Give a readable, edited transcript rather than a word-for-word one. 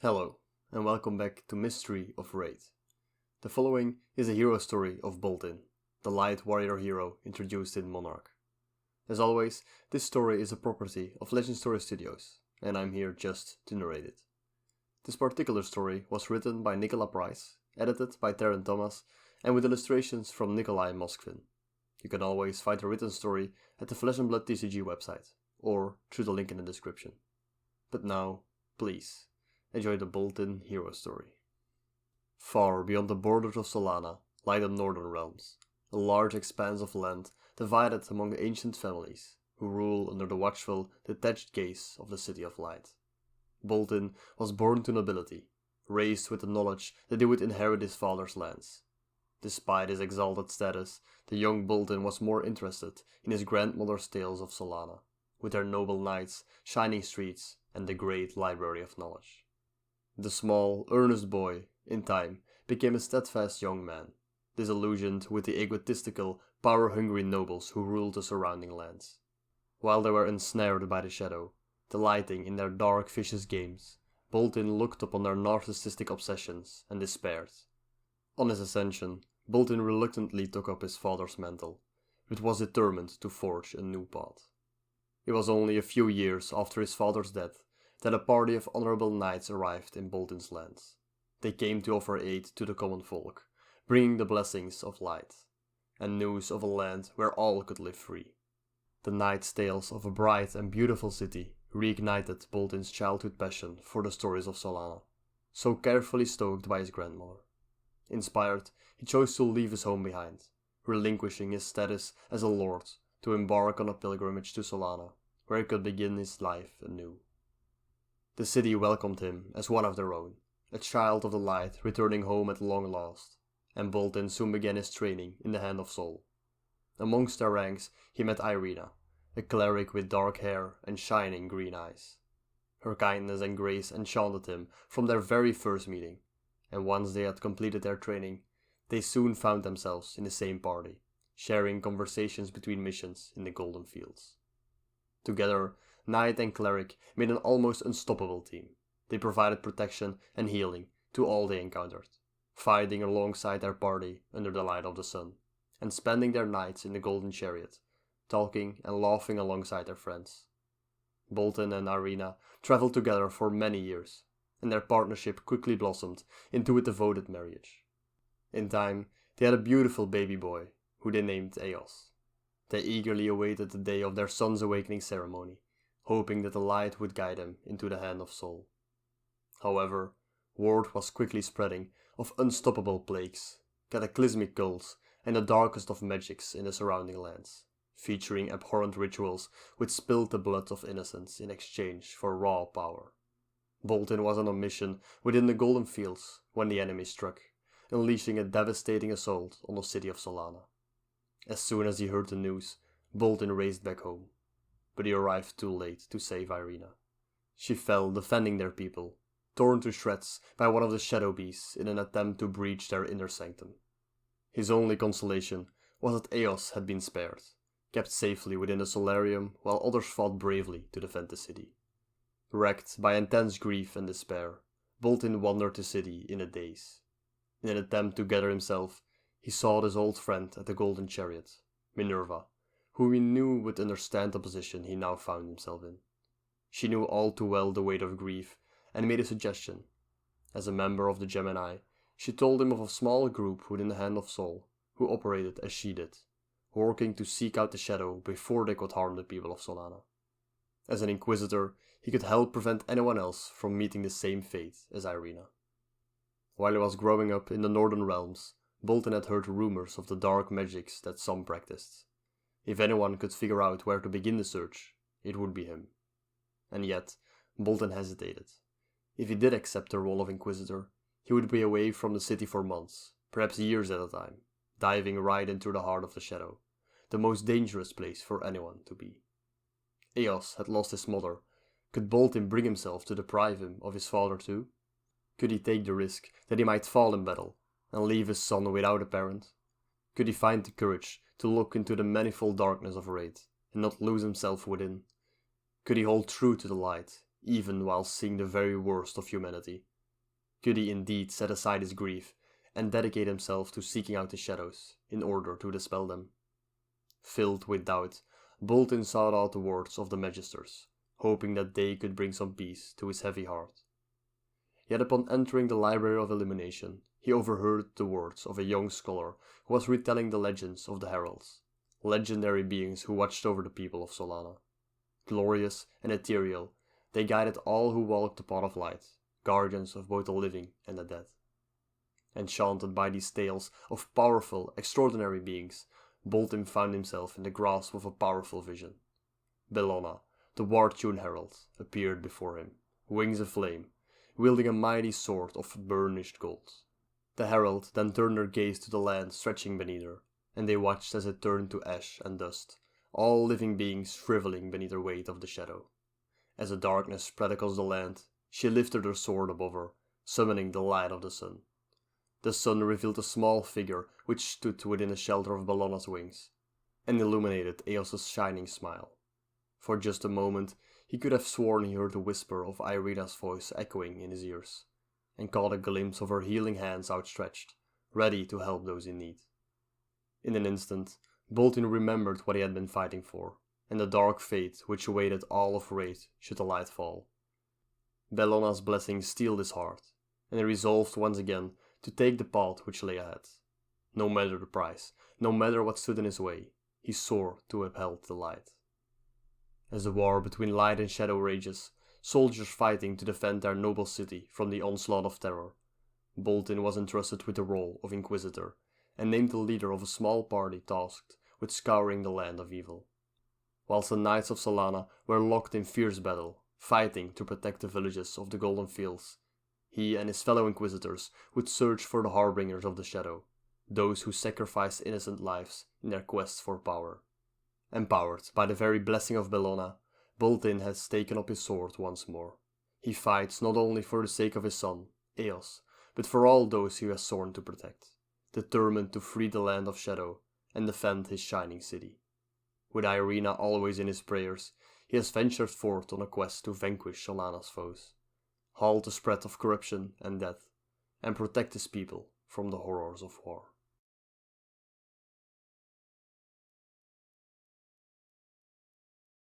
Hello, and welcome back to Mystery of Raid. The following is a hero story of Boltyn, the light warrior hero introduced in Monarch. As always, this story is a property of Legend Story Studios, and I'm here just to narrate it. This particular story was written by Nicola Price, edited by Taryn Thomas, and with illustrations from Nikolai Moskvin. You can always find the written story at the Flesh and Blood TCG website, or through the link in the description. But now, please, enjoy the Boltyn hero story. Far beyond the borders of Solana lie the Northern Realms, a large expanse of land divided among ancient families who rule under the watchful, detached gaze of the City of Light. Boltyn was born to nobility, raised with the knowledge that he would inherit his father's lands. Despite his exalted status, the young Boltyn was more interested in his grandmother's tales of Solana, with their noble knights, shining streets, and the great library of knowledge. The small, earnest boy, in time, became a steadfast young man, disillusioned with the egotistical, power-hungry nobles who ruled the surrounding lands. While they were ensnared by the shadow, delighting in their dark, vicious games, Boltyn looked upon their narcissistic obsessions and despaired. On his ascension, Boltyn reluctantly took up his father's mantle, but was determined to forge a new path. It was only a few years after his father's death that a party of honorable knights arrived in Boltyn's lands. They came to offer aid to the common folk, bringing the blessings of light, and news of a land where all could live free. The knights' tales of a bright and beautiful city reignited Boltyn's childhood passion for the stories of Solana, so carefully stoked by his grandmother. Inspired, he chose to leave his home behind, relinquishing his status as a lord to embark on a pilgrimage to Solana, where he could begin his life anew. The city welcomed him as one of their own, a child of the light returning home at long last, and Boltyn soon began his training in the Hand of Sol. Amongst their ranks he met Irina, a cleric with dark hair and shining green eyes. Her kindness and grace enchanted him from their very first meeting, and once they had completed their training, they soon found themselves in the same party, sharing conversations between missions in the Golden Fields. Together, Knight and Cleric made an almost unstoppable team. They provided protection and healing to all they encountered, fighting alongside their party under the light of the sun, and spending their nights in the Golden Chariot, talking and laughing alongside their friends. Boltyn and Irina traveled together for many years, and their partnership quickly blossomed into a devoted marriage. In time, they had a beautiful baby boy, who they named Eos. They eagerly awaited the day of their son's awakening ceremony, hoping that the light would guide him into the Hand of Sol. However, word was quickly spreading of unstoppable plagues, cataclysmic cults, and the darkest of magics in the surrounding lands, featuring abhorrent rituals which spilled the blood of innocents in exchange for raw power. Boltyn was on a mission within the Golden Fields when the enemy struck, unleashing a devastating assault on the city of Solana. As soon as he heard the news, Boltyn raced back home, but he arrived too late to save Irina. She fell defending their people, torn to shreds by one of the shadow beasts in an attempt to breach their inner sanctum. His only consolation was that Eos had been spared, kept safely within the solarium while others fought bravely to defend the city. Wrecked by intense grief and despair, Boltyn wandered the city in a daze. In an attempt to gather himself, he sought his old friend at the Golden Chariot, Minerva, whom he knew would understand the position he now found himself in. She knew all too well the weight of grief and made a suggestion. As a member of the Gemini, she told him of a small group within the Hand of Sol who operated as she did, working to seek out the shadow before they could harm the people of Solana. As an Inquisitor, he could help prevent anyone else from meeting the same fate as Irina. While he was growing up in the Northern Realms, Boltyn had heard rumors of the dark magics that some practiced. If anyone could figure out where to begin the search, it would be him. And yet, Boltyn hesitated. If he did accept the role of Inquisitor, he would be away from the city for months, perhaps years at a time, diving right into the heart of the shadow, the most dangerous place for anyone to be. Eos had lost his mother. Could Boltyn bring himself to deprive him of his father too? Could he take the risk that he might fall in battle and leave his son without a parent? Could he find the courage to look into the manifold darkness of Raid and not lose himself within? Could he hold true to the light, even while seeing the very worst of humanity. Could he indeed set aside his grief and dedicate himself to seeking out the shadows in order to dispel them? Filled with doubt, Boltyn sought out the words of the Magisters, hoping that they could bring some peace to his heavy heart. Yet upon entering the Library of Illumination, he overheard the words of a young scholar who was retelling the legends of the Heralds, legendary beings who watched over the people of Solana. Glorious and ethereal, they guided all who walked the path of light, guardians of both the living and the dead. Enchanted by these tales of powerful, extraordinary beings, Boltyn found himself in the grasp of a powerful vision. Bellona, the War-Tune Herald, appeared before him, wings aflame, wielding a mighty sword of burnished gold. The herald then turned their gaze to the land stretching beneath her, and they watched as it turned to ash and dust, all living beings shriveling beneath the weight of the shadow. As the darkness spread across the land, she lifted her sword above her, summoning the light of the sun. The sun revealed a small figure which stood within the shelter of Bellona's wings, and illuminated Eos's shining smile. For just a moment, he could have sworn he heard the whisper of Irina's voice echoing in his ears, and caught a glimpse of her healing hands outstretched, ready to help those in need. In an instant, Boltyn remembered what he had been fighting for, and the dark fate which awaited all of Wraith should the light fall. Bellona's blessing steeled his heart, and he resolved once again to take the path which lay ahead. No matter the price, no matter what stood in his way, he swore to uphold the light. As the war between light and shadow rages, soldiers fighting to defend their noble city from the onslaught of terror, Boltyn was entrusted with the role of Inquisitor, and named the leader of a small party tasked with scouring the land of evil. Whilst the Knights of Solana were locked in fierce battle, fighting to protect the villages of the Golden Fields, he and his fellow Inquisitors would search for the harbingers of the shadow, those who sacrificed innocent lives in their quest for power. Empowered by the very blessing of Bellona, Boltyn has taken up his sword once more. He fights not only for the sake of his son, Eos, but for all those he has sworn to protect, determined to free the land of shadow and defend his shining city. With Irina always in his prayers, he has ventured forth on a quest to vanquish Solana's foes, halt the spread of corruption and death, and protect his people from the horrors of war.